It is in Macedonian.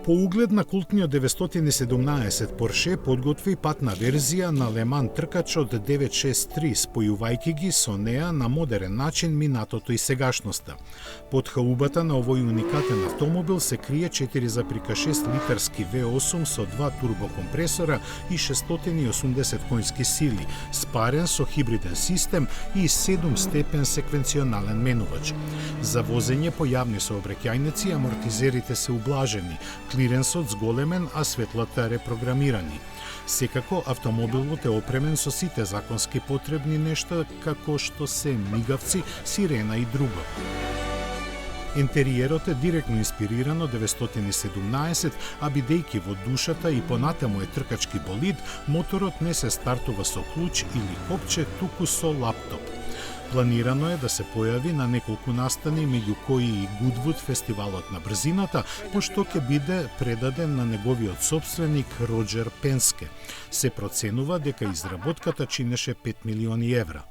По углед на култниот 917 Порше подготви патна верзија на Леман тркачот 963, спојувајќи ги со неа на модерен начин минатото и сегашноста. Под хаубата на овој уникатен автомобил се крие 4,6 литарски V8 со 2 турбокомпресора и 680 конски сили, спарен со хибриден систем и 7-степен секвенционален менувач. За возење по јавни сообраќајници амортизерите се ублажени, клиренсот зголемен, а светлата репрограмирани. Секако, автомобилот е опремен со сите законски потребни нешта, како што се мигавци, сирена и друго. Интериерот е директно инспириран од 917, а бидејќи во душата и понатаму е тркачки болид, моторот не се стартува со клуч или копче, туку со лаптоп. Планирано е да се појави на неколку настани, меѓу кои и Гудвуд, фестивалот на брзината, пошто ќе биде предаден на неговиот сопственик Роџер Пенске. Се проценува дека изработката чинеше 5 милиони евра.